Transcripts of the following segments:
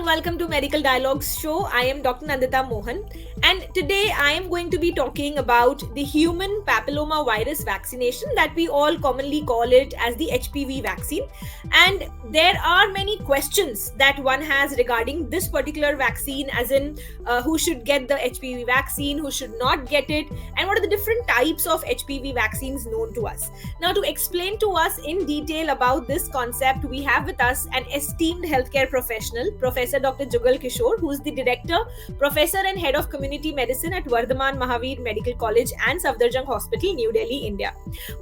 welcome to Medical Dialogues show. I am Dr. Nandita Mohan, and today I am going to be talking about the human papillomavirus vaccination that we all commonly call it as the HPV vaccine. And there are many questions that one has regarding this particular vaccine, as in who should get the HPV vaccine, who should not get it, and what are the different types of HPV vaccines known to us. Now, to explain to us in detail about this concept, we have with us an esteemed healthcare professional, Professor Dr. Jugal Kishore, who is the Director, Professor and Head of Community Medicine at Vardhman Mahavir Medical College and Safdarjung Hospital, New Delhi, India.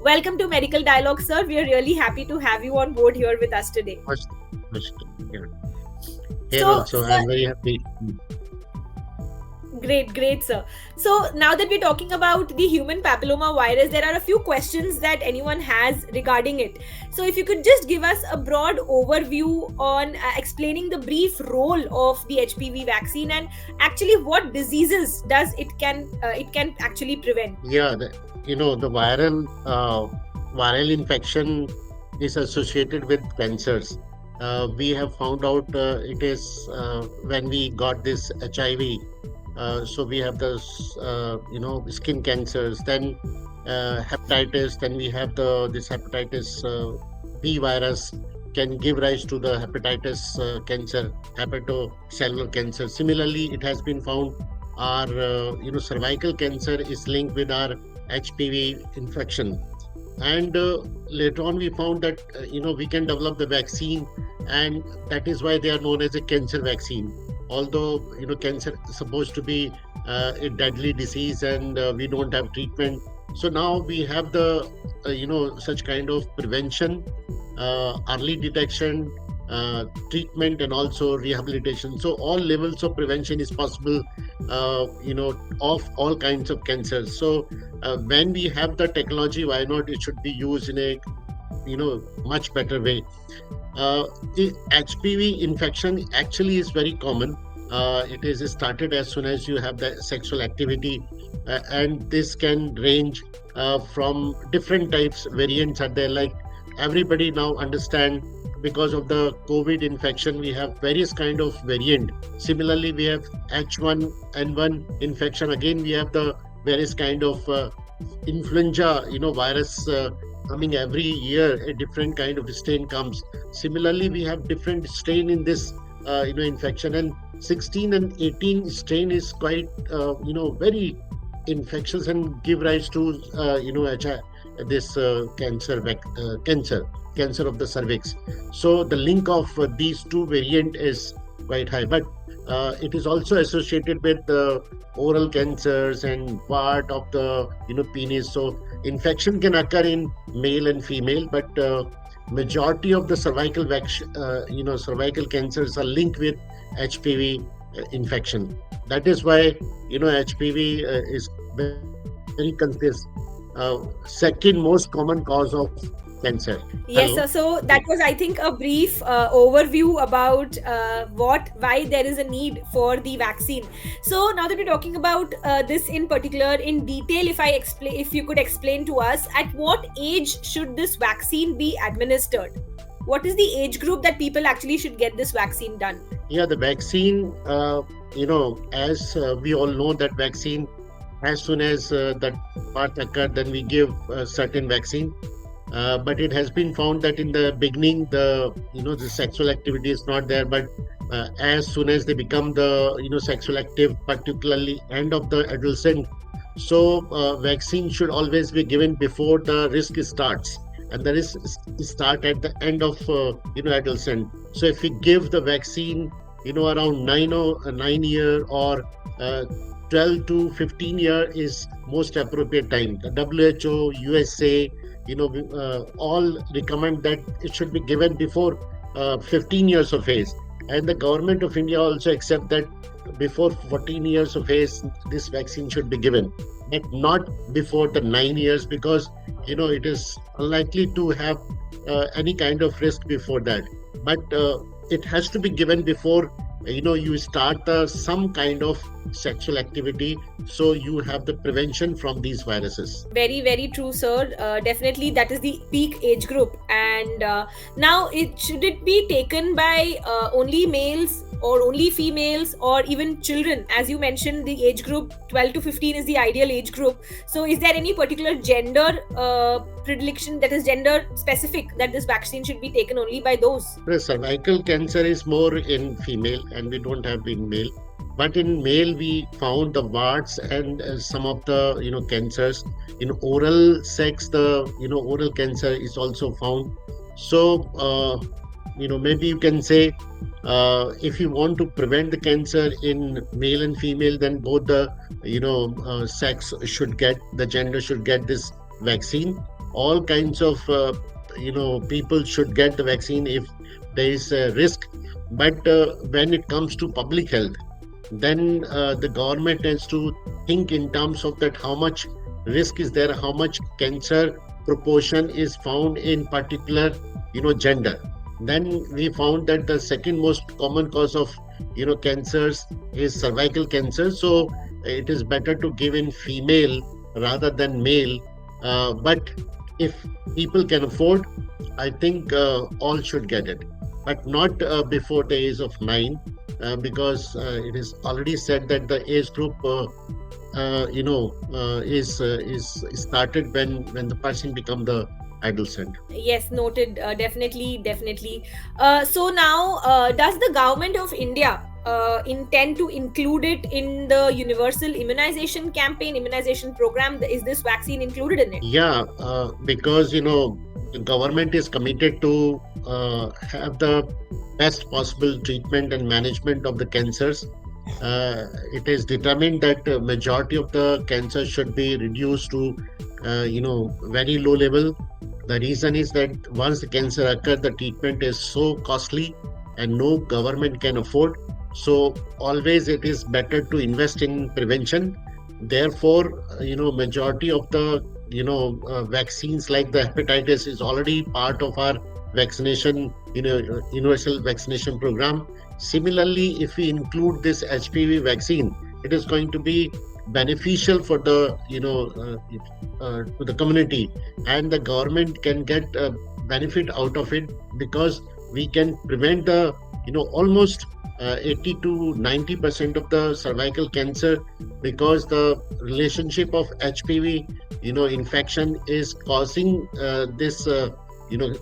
Welcome to Medical Dialogue, sir. We are really happy to have you on board here with us today. Also, I'm very happy. Great, sir. So now that we're talking about the human papilloma virus, there are a few questions that anyone has regarding it. So if you could just give us a broad overview on explaining the brief role of the HPV vaccine and actually what diseases does it can actually prevent. Yeah, the viral infection is associated with cancers. We have found out it is when we got this HIV. So we have the skin cancers, then hepatitis, then we have this hepatitis B virus can give rise to the hepatitis cancer, hepatocellular cancer. Similarly, it has been found our cervical cancer is linked with our HPV infection. And later on we found that we can develop the vaccine, and that is why they are known as a cancer vaccine. Although cancer is supposed to be a deadly disease and we don't have treatment, so now we have the such kind of prevention, early detection, treatment, and also rehabilitation. So all levels of prevention is possible of all kinds of cancers. So when we have the technology, why not it should be used in a much better way. The HPV infection actually is very common. It is started as soon as you have the sexual activity, and this can range from different types. Variants are there, like everybody now understand, because of the COVID infection we have various kind of variant. Similarly, we have H1N1 infection. Again, we have the various kind of influenza virus coming every year. A different kind of strain comes. Similarly, we have different strain in this infection, and 16 and 18 strain is quite very infectious and give rise to this cancer of the cervix. So the link of these two variant is quite high, but it is also associated with oral cancers and part of the penis. So infection can occur in male and female, but majority of the cervical cervical cancers are linked with HPV infection. That is why HPV is very consistent, second most common cause of cancer. Yes, sir. So that was, I think, a brief overview about why there is a need for the vaccine. So now that we're talking about this in particular in detail, if you could explain to us, at what age should this vaccine be administered? What is the age group that people actually should get this vaccine done? Yeah, the vaccine, as we all know, that vaccine, as soon as that part occurred, then we give a certain vaccine. But it has been found that in the beginning, the sexual activity is not there. But as soon as they become the sexual active, particularly end of the adolescent, so vaccine should always be given before the risk starts, and the risk start at the end of adolescent. So if we give the vaccine around 9 year or 12 to 15 year is most appropriate time. The WHO, USA, all recommend that it should be given before 15 years of age, and the Govt of India also accept that before 14 years of age this vaccine should be given, but not before the 9 years, because it is unlikely to have any kind of risk before that. But it has to be given before you start some kind of sexual activity, so you have the prevention from these viruses. Very, very true, sir. Definitely that is the peak age group. And now should it be taken by only males or only females, or even children? As you mentioned, the age group 12 to 15 is the ideal age group. So is there any particular gender predilection, that is gender specific, that this vaccine should be taken only by those? The cervical cancer is more in female, and we don't have in male. But in male, we found the warts and some of the cancers. In oral sex, the oral cancer is also found. So maybe you can say, if you want to prevent the cancer in male and female, then both the sex should get, the gender should get this vaccine. All kinds of people should get the vaccine if there is a risk. But when it comes to public health, then the government has to think in terms of that, how much risk is there, how much cancer proportion is found in particular gender. Then we found that the second most common cause of cancers is cervical cancer. So it is better to give in female rather than male. But if people can afford, I think all should get it, but not before the age of 9, because it is already said that the age group is started when the person become the adolescent. Yes, noted. Definitely. So now, does the Government of India intend to include it in the universal immunization campaign, immunization program? Is this vaccine included in it? Yeah, because the government is committed to have the best possible treatment and management of the cancers. It is determined that majority of the cancer should be reduced to very low level. The reason is that once the cancer occurs, the treatment is so costly and no government can afford. So always it is better to invest in prevention. Therefore, majority of the vaccines like the hepatitis is already part of our vaccination, universal vaccination program. Similarly, if we include this HPV vaccine, it is going to be beneficial for the to the community, and the government can get a benefit out of it, because we can prevent the almost 80 to 90% of the cervical cancer, because the relationship of HPV infection is causing this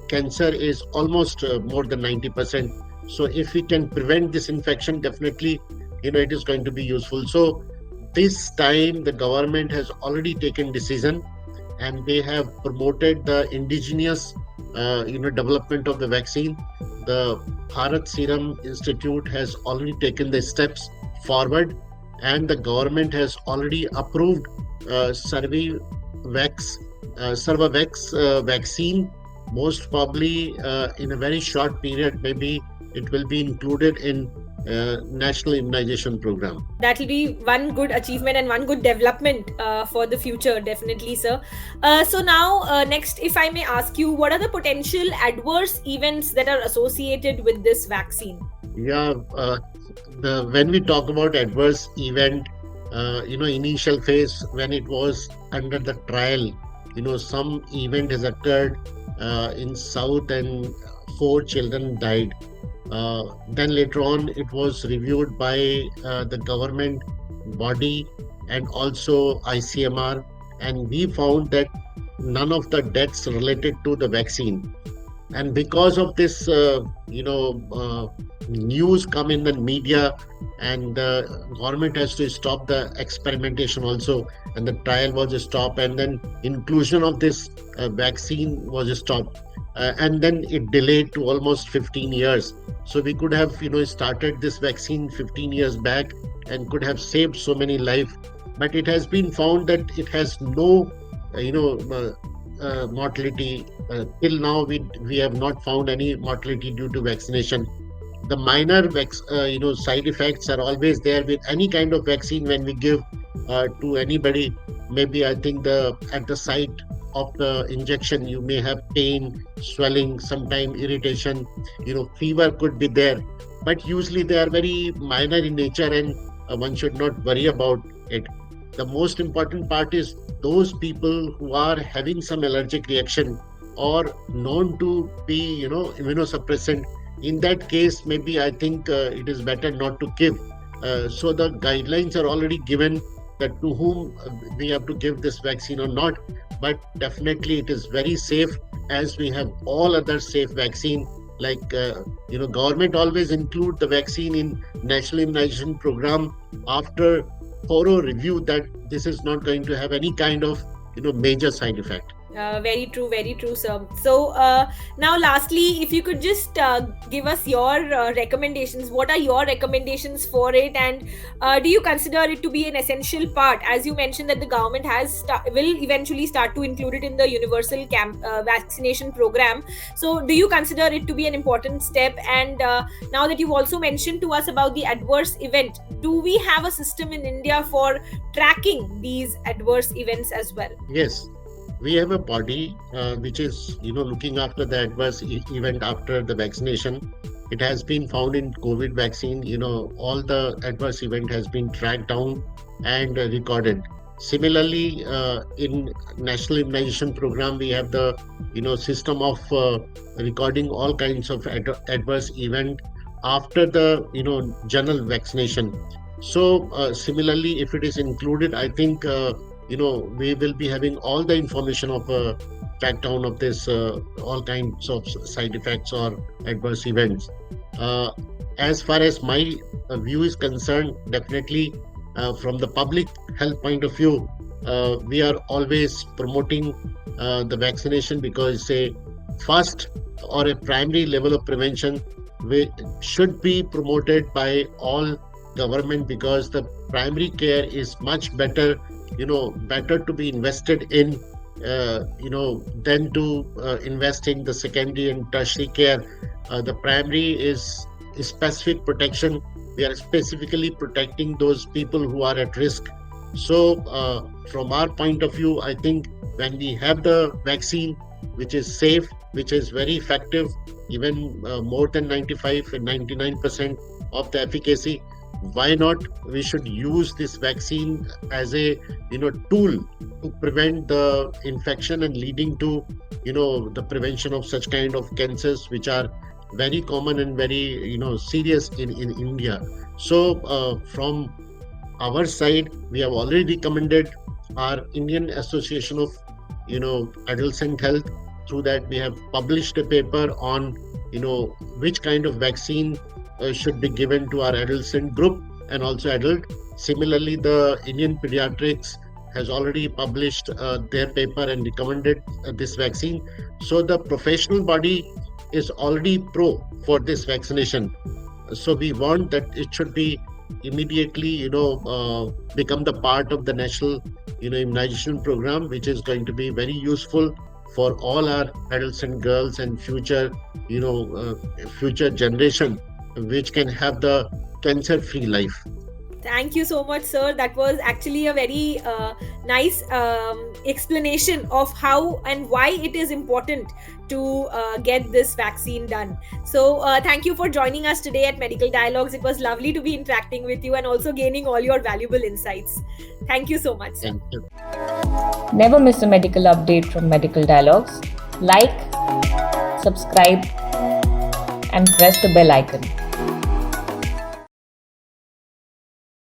cancer is almost more than 90%. So if we can prevent this infection, definitely it is going to be useful. So this time the government has already taken decision, and they have promoted the indigenous development of the vaccine. The Bharat Serum Institute has already taken the steps forward, and the government has already approved Cervavex vaccine. Most probably in a very short period, maybe it will be included in national immunization program. That will be one good achievement and one good development for the future, definitely, sir. So now, next, if I may ask you, what are the potential adverse events that are associated with this vaccine? Yeah, when we talk about adverse event, initial phase when it was under the trial, some event has occurred in South, and 4 children died. Then later on, it was reviewed by the government body and also ICMR, and we found that none of the deaths related to the vaccine. And because of this, news come in the media, and the government has to stop the experimentation also, and the trial was stopped, and then inclusion of this vaccine was stopped. And then it delayed to almost 15 years. So we could have, started this vaccine 15 years back and could have saved so many lives. But it has been found that it has no, mortality. Till now, we have not found any mortality due to vaccination. The minor, side effects are always there with any kind of vaccine when we give to anybody. Maybe I think at the site of the injection, you may have pain, swelling, sometimes irritation, fever could be there, but usually they are very minor in nature, and one should not worry about it. The most important part is those people who are having some allergic reaction or known to be, immunosuppressant. in that case, maybe I think it is better not to give. So the guidelines are already given that to whom we have to give this vaccine or not. But definitely, it is very safe, as we have all other safe vaccine. Like government always include the vaccine in national immunization program after thorough review that this is not going to have any kind of major side effect. Very true, sir. So, now lastly, if you could just give us your recommendations. What are your recommendations for it, and do you consider it to be an essential part? As you mentioned that the government will eventually start to include it in the universal vaccination program. So, do you consider it to be an important step? And now that you've also mentioned to us about the adverse event, do we have a system in India for tracking these adverse events as well? Yes, we have a body which is looking after the adverse event after the vaccination. It has been found in COVID vaccine. All the adverse event has been tracked down and recorded. Similarly, in national immunization program, we have the system of recording all kinds of adverse event after the general vaccination. So similarly, if it is included, I think we will be having all the information of track down of this all kinds of side effects or adverse events. Uh, as far as my view is concerned, definitely from the public health point of view, we are always promoting the vaccination because it's a first or a primary level of prevention should be promoted by all government, because the primary care is much better, better to be invested in, than to invest in the secondary and tertiary care. The primary is specific protection. We are specifically protecting those people who are at risk. So from our point of view, I think when we have the vaccine, which is safe, which is very effective, even more than 95 and 99% of the efficacy, why not we should use this vaccine as a tool to prevent the infection and leading to the prevention of such kind of cancers, which are very common and very serious in India. So from our side, we have already recommended our Indian Association of Adolescent Health. Through that, we have published a paper on which kind of vaccine should be given to our adolescent group and also adult. Similarly, the Indian Pediatrics has already published their paper and recommended this vaccine. So the professional body is already pro for this vaccination. So we want that it should be immediately become the part of the national immunization program, which is going to be very useful for all our adolescent girls and future future generation, which can have the cancer-free life. Thank you so much, sir. That was actually a very nice explanation of how and why it is important to get this vaccine done. So, thank you for joining us today at Medical Dialogues. It was lovely to be interacting with you and also gaining all your valuable insights. Thank you so much, sir. Thank you. Never miss a medical update from Medical Dialogues. Like, subscribe, and press the bell icon.